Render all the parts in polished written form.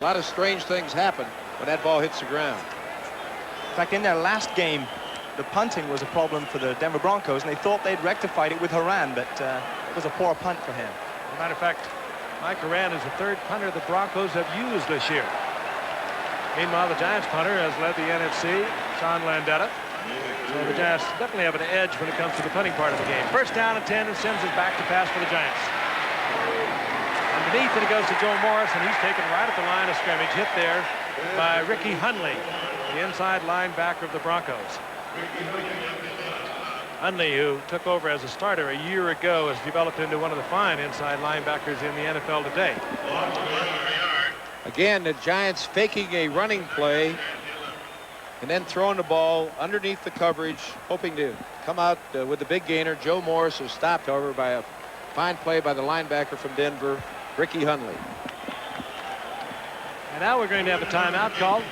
A lot of strange things happen when that ball hits the ground. In fact, in their last game, the punting was a problem for the Denver Broncos, and they thought they'd rectified it with Horan, but it was a poor punt for him. As a matter of fact, Mike Horan is the third punter the Broncos have used this year. Meanwhile, the Giants punter has led the NFC, Sean Landeta. So the Giants definitely have an edge when it comes to the punting part of the game. First down and 10, and Sims is back to pass for the Giants. Underneath, and it goes to Joe Morris, and he's taken right at the line of scrimmage, hit there by Ricky Hundley, the inside linebacker of the Broncos. Hundley, who took over as a starter a year ago, has developed into one of the fine inside linebackers in the NFL today. Again, the Giants faking a running play and then throwing the ball underneath the coverage, hoping to come out with the big gainer. Joe Morris was stopped, however, by a fine play by the linebacker from Denver, Ricky Hundley. And now we're going to have a timeout called.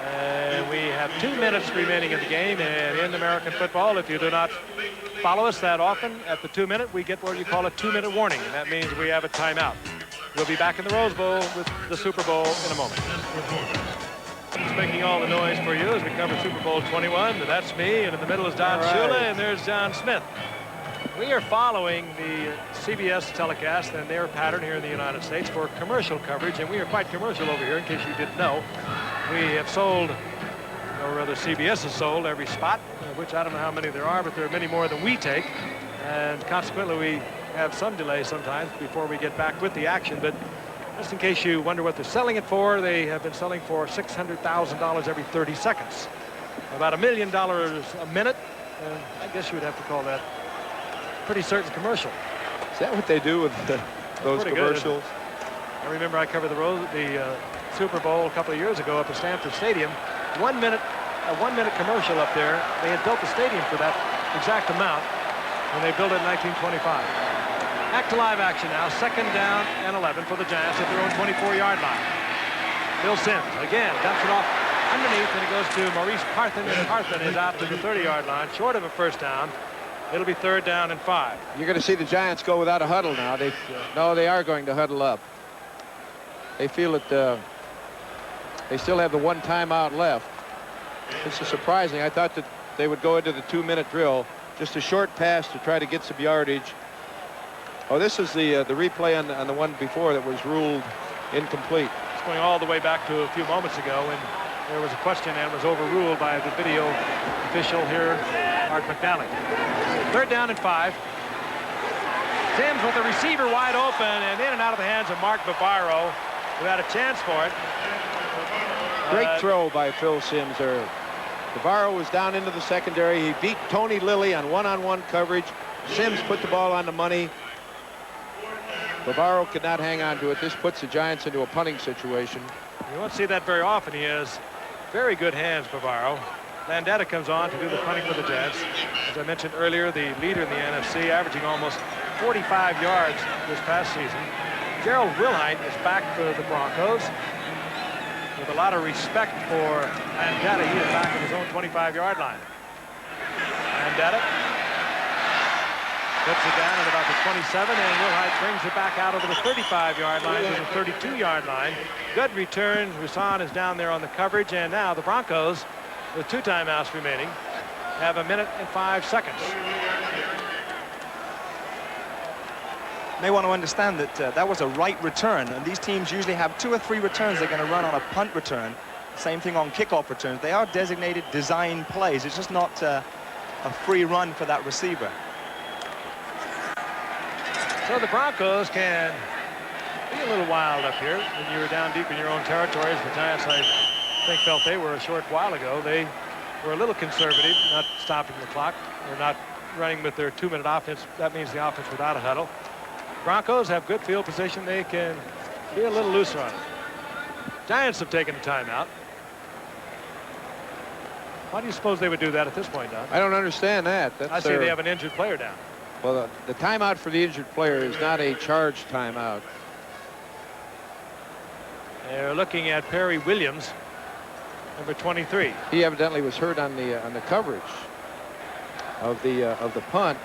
And we have 2 minutes remaining in the game, and in American football, if you do not follow us that often, at the 2-minute, we get what you call a 2-minute warning, and that means we have a timeout. We'll be back in the Rose Bowl with the Super Bowl in a moment. Just making all the noise for you as we cover Super Bowl 21. That's me, and in the middle is Don Shula, and there's John Smith. We are following the CBS telecast and their pattern here in the United States for commercial coverage, and we are quite commercial over here, in case you didn't know. We have sold, or rather CBS has sold every spot, which I don't know how many there are, but there are many more than we take, and consequently we have some delay sometimes before we get back with the action. But just in case you wonder what they're selling it for, they have been selling for $600,000 every 30 seconds. About $1 million a minute. I guess you would have to call that pretty certain commercial. Is that what they do with those commercials? Good. I remember I covered the Super Bowl a couple of years ago up at Stanford Stadium. A 1 minute commercial up there. They had built the stadium for that exact amount when they built it in 1925. Back to live action now. 2nd down and 11 for the Giants at their own 24-yard line. Bill Sims again dumps it off underneath, and it goes to Maurice Carthen, and Carthen is out to the 30-yard line, short of a first down. It'll be 3rd down and 5. You're going to see the Giants go without a huddle now. No, they are going to huddle up. They feel that they still have the 1 timeout left. This is surprising. I thought that they would go into the 2-minute drill. Just a short pass to try to get some yardage. Oh, this is the replay on the one before that was ruled incomplete. It's going all the way back to a few moments ago when there was a question and was overruled by the video official here, Art McNally. 3rd down and 5. Sims with the receiver wide open and in and out of the hands of Mark Bavaro, who had a chance for it. Great throw by Phil Sims there. Bavaro was down into the secondary. He beat Tony Lilly on one-on-one coverage. Sims put the ball on the money. Bavaro could not hang on to it. This puts the Giants into a punting situation. You won't see that very often. He has very good hands, Bavaro. Landeta comes on to do the punting for the Giants. As I mentioned earlier, the leader in the NFC, averaging almost 45 yards this past season. Gerald Wilhite is back for the Broncos. With a lot of respect for Landeta, he is back at his own 25-yard line. Landeta puts it down at about the 27, and Wilhite brings it back out over the 35-yard line to the 32-yard line. Good return. Husson is down there on the coverage, and now the Broncos, with 2 timeouts remaining, have 1 minute and 5 seconds. May want to understand that that was a right return, and these teams usually have 2 or 3 returns they're going to run on a punt return. Same thing on kickoff returns. They are designated design plays. It's just not a free run for that receiver. So the Broncos can be a little wild up here when you were down deep in your own territories. The Giants, I think, felt they were a short while ago. They were a little conservative, not stopping the clock or not running with their 2-minute offense. That means the offense without a huddle. Broncos have good field position. They can be a little looser on it. Giants have taken a timeout. Why do you suppose they would do that at this point, Don? I don't understand that. I say they have an injured player down. Well, the timeout for the injured player is not a charged timeout. They're looking at Perry Williams, number 23. He evidently was hurt on the coverage of the punt.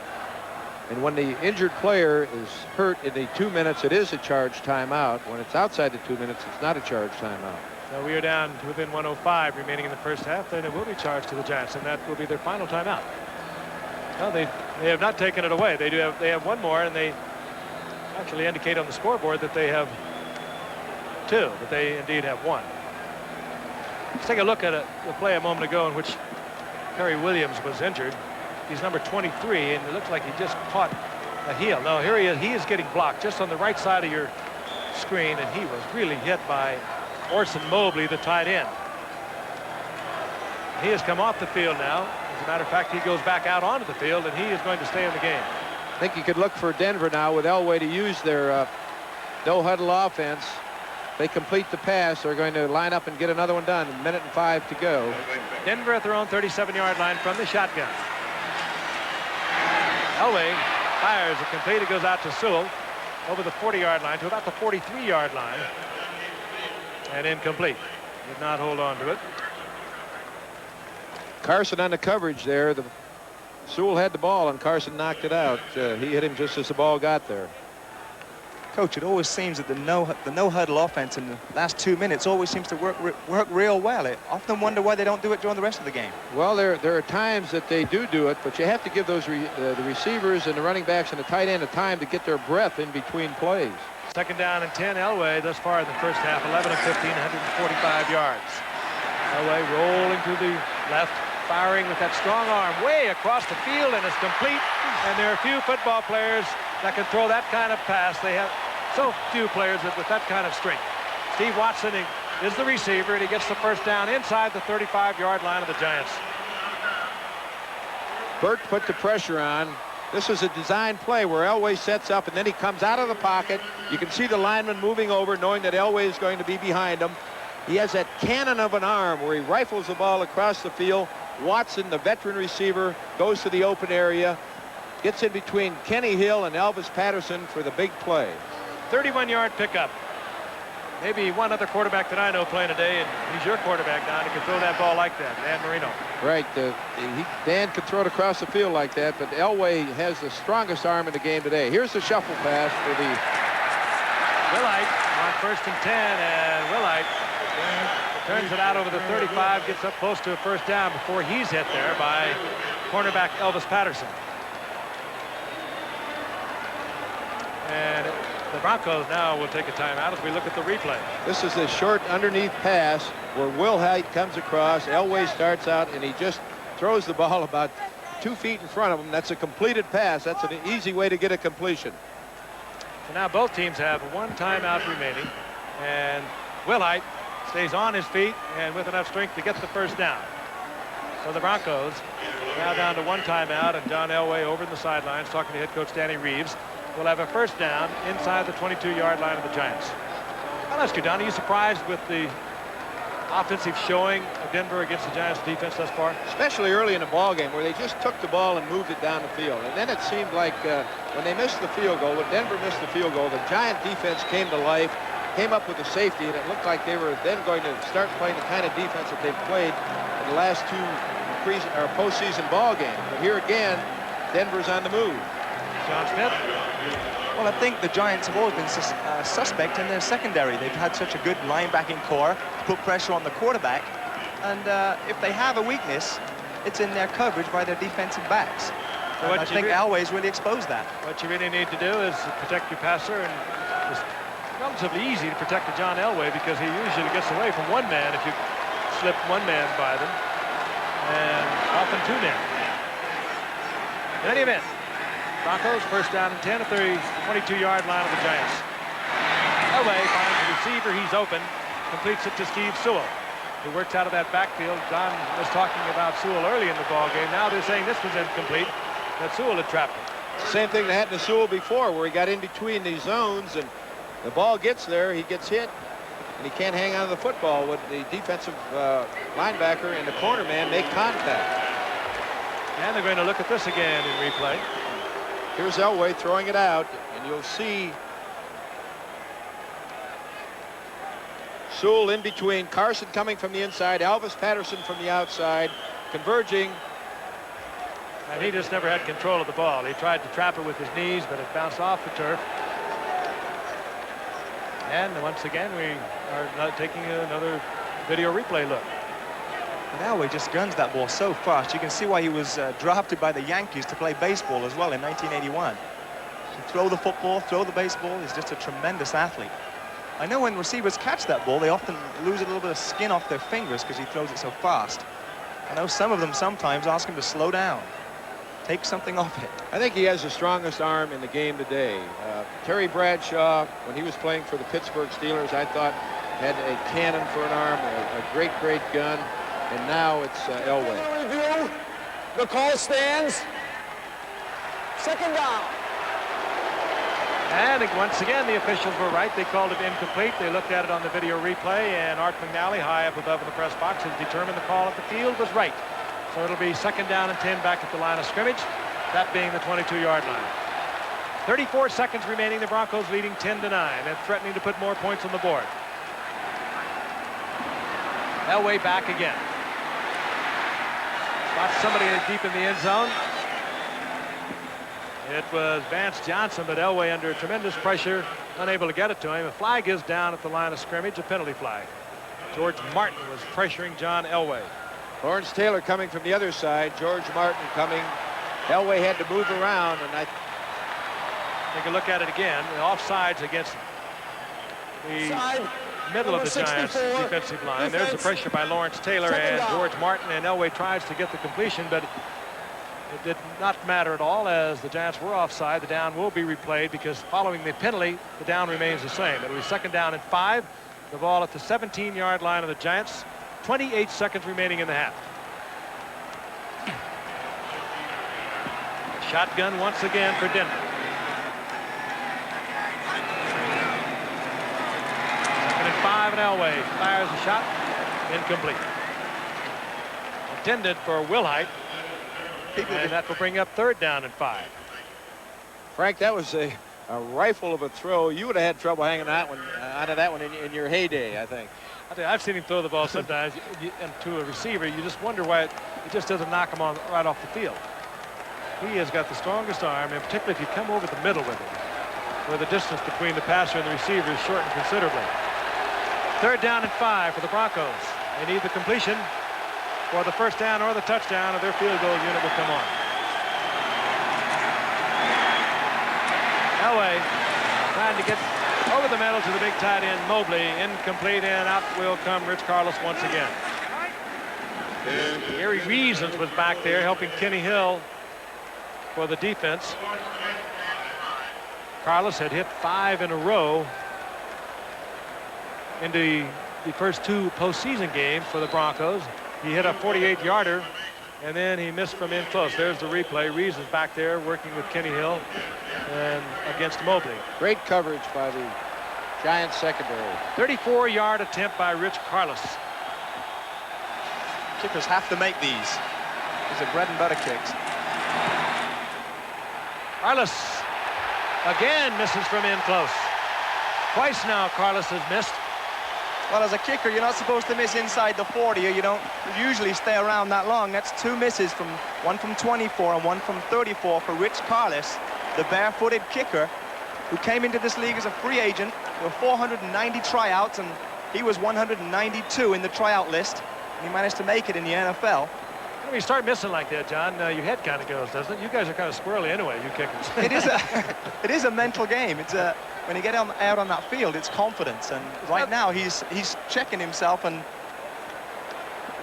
And when the injured player is hurt in the 2 minutes, it is a charged timeout. When it's outside the 2 minutes, it's not a charged timeout. So we are down to within 105 remaining in the first half. Then it will be charged to the Giants, and that will be their final timeout. No, they have not taken it away. They have one more, and they actually indicate on the scoreboard that they have two, but they indeed have one. Let's take a look at the play a moment ago in which Perry Williams was injured. He's number 23, and it looks like he just caught a heel. No, here he is. He is getting blocked just on the right side of your screen, and he was really hit by Orson Mobley, the tight end. He has come off the field now. As a matter of fact, he goes back out onto the field, and he is going to stay in the game. I think you could look for Denver now with Elway to use their no-huddle offense. They complete the pass. They're going to line up and get another one done. 1:05 to go. Denver at their own 37-yard line from the shotgun. Elway fires it complete. It goes out to Sewell over the 40-yard line to about the 43-yard line. And incomplete. Did not hold on to it. Carson on the coverage there. Sewell had the ball, and Carson knocked it out. He hit him just as the ball got there. Coach, it always seems that the no-huddle offense in the last 2 minutes always seems to work real well. I often wonder why they don't do it during the rest of the game. Well, there are times that they do it, but you have to give those the receivers and the running backs and the tight end a time to get their breath in between plays. Second down and 10. Elway thus far in the first half, 11 of 15, 145 yards. Elway rolling to the left, firing with that strong arm way across the field, and it's complete. And there are few football players that can throw that kind of pass. They have so few players with that kind of strength. Steve Watson is the receiver, and he gets the first down inside the 35-yard line of the Giants. Burt put the pressure on. This is a design play where Elway sets up, and then he comes out of the pocket. You can see the lineman moving over, knowing that Elway is going to be behind him. He has that cannon of an arm where he rifles the ball across the field. Watson, the veteran receiver, goes to the open area, gets in between Kenny Hill and Elvis Patterson for the big play. 31-yard pickup. Maybe one other quarterback that I know playing today, and he's your quarterback, Don, who can throw that ball like that, Dan Marino. Right. Dan can throw it across the field like that, but Elway has the strongest arm in the game today. Here's the shuffle pass for the... Willite on 1st and 10, and Willite turns it out over the 35, gets up close to a first down before he's hit there by cornerback Elvis Patterson. And the Broncos now will take a timeout as we look at the replay. This is a short underneath pass where Will Hite comes across. Elway starts out, and he just throws the ball about 2 feet in front of him. That's a completed pass. That's an easy way to get a completion. So now both teams have one timeout remaining, and Will Hite stays on his feet and with enough strength to get the first down. So the Broncos now down to one timeout, and John Elway over in the sidelines talking to head coach Danny Reeves. Will have a first down inside the 22-yard line of the Giants. I'll ask you, Don, are you surprised with the offensive showing of Denver against the Giants defense thus far? Especially early in the ball game where they just took the ball and moved it down the field. And then it seemed like when they missed the field goal, when Denver missed the field goal, the Giant defense came to life, came up with a safety, and it looked like they were then going to start playing the kind of defense that they've played in the last two postseason ball games. But here again, Denver's on the move. John Smith. Well, I think the Giants have always been suspect in their secondary. They've had such a good linebacking core to put pressure on the quarterback. And if they have a weakness, it's in their coverage by their defensive backs. So I think Elway's really exposed that. What you really need to do is protect your passer, and it's relatively easy to protect the John Elway because he usually gets away from one man if you slip one man by them, and often two men. In any event, Broncos first down and 10 at the 22-yard line of the Giants. Elway finds the receiver. He's open. Completes it to Steve Sewell, who works out of that backfield. Don was talking about Sewell early in the ball game. Now they're saying this was incomplete, that Sewell had trapped him. It's the same thing that happened to Sewell before, where he got in between these zones, and the ball gets there, he gets hit, and he can't hang on to the football when the defensive linebacker and the corner man make contact. And they're going to look at this again in replay. Here's Elway throwing it out, and you'll see Sewell in between, Carson coming from the inside, Elvis Patterson from the outside, converging And he just never had control of the ball. He tried to trap it with his knees, but it bounced off the turf. And once again, we are taking another video replay look. But Elway just guns that ball so fast. You can see why he was drafted by the Yankees to play baseball as well in 1981. To throw the football, throw the baseball, he's just a tremendous athlete. I know when receivers catch that ball, they often lose a little bit of skin off their fingers because he throws it so fast. I know some of them sometimes ask him to slow down, take something off it. I think he has the strongest arm in the game today. Terry Bradshaw, when he was playing for the Pittsburgh Steelers, I thought had a cannon for an arm, a great, great gun, and now it's Elway. Review. The call stands. Second down. And once again, the officials were right. They called it incomplete. They looked at it on the video replay, and Art McNally, high up above in the press box, has determined the call at the field was right. So it'll be 2nd down and 10 back at the line of scrimmage, that being the 22-yard line. 34 seconds remaining. The Broncos leading 10-9 and threatening to put more points on the board. Elway back again. Got somebody deep in the end zone. It was Vance Johnson, but Elway under tremendous pressure, unable to get it to him. A flag is down at the line of scrimmage, a penalty flag. George Martin was pressuring John Elway. Lawrence Taylor coming from the other side, George Martin coming. Elway had to move around, and I take a look at it again. The offsides against the middle of the Giants defensive line. There's the pressure by Lawrence Taylor and George Martin, and Elway tries to get the completion, but it did not matter at all as the Giants were offside. The down will be replayed because following the penalty, the down remains the same. It'll be 2nd down and 5. The ball at the 17-yard line of the Giants. 28 seconds remaining in the half. Shotgun once again for Denver. 2nd and 5, and Elway fires a shot. Incomplete. Intended for Wilhite. And that will bring up 3rd down and 5. Frank, that was a rifle of a throw. You would have had trouble hanging that one out of that one in your heyday, I think. I've seen him throw the ball sometimes and to a receiver. You just wonder why it just doesn't knock him on right off the field. He has got the strongest arm, and particularly if you come over the middle with him, where the distance between the passer and the receiver is shortened considerably. 3rd down and 5 for the Broncos. They need the completion for the 1st down or the touchdown, or their field goal unit will come on. Elway trying to get over the middle to the big tight end, Mobley. Incomplete, and out will come Rich Carlos once again. Gary Reasons was back there helping Kenny Hill for the defense. Carlos had hit 5 in a row in the first 2 postseason games for the Broncos. He hit a 48-yarder, and then he missed from in close. There's the replay. Reasons back there working with Kenny Hill and against Mobley. Great coverage by the Giants secondary. 34-yard attempt by Rich Carlos. Kickers have to make these. These are bread and butter kicks. Carlos again misses from in close. Twice now Carlos has missed. Well, as a kicker, you're not supposed to miss inside the 40, or you don't usually stay around that long. That's 2 misses, one from 24 and one from 34 for Rich Carlos, the barefooted kicker who came into this league as a free agent. There were 490 tryouts, and he was 192 in the tryout list. And he managed to make it in the NFL. When you start missing like that, John, your head kind of goes, doesn't it? You guys are kind of squirrely anyway, you kickers. It is a mental game. It's when you get out on that field, it's confidence. And right now, he's checking himself. And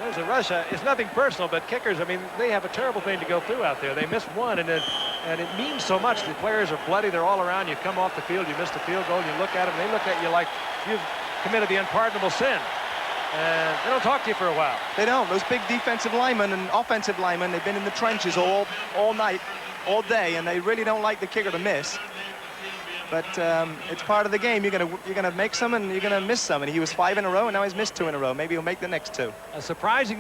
there's a rush. It's nothing personal, but kickers, I mean, they have a terrible thing to go through out there. They miss one, and it means so much. The players are bloody. They're all around. You come off the field, you missed a field goal, you look at them, they look at you like you've committed the unpardonable sin. And they don't talk to you for a while. They don't. Those big defensive linemen and offensive linemen, they've been in the trenches all night, all day, and they really don't like the kicker to miss. But it's part of the game. You're gonna make some and you're gonna miss some. And he was 5 in a row, and now he's missed 2 in a row. Maybe he'll make the next 2. A surprising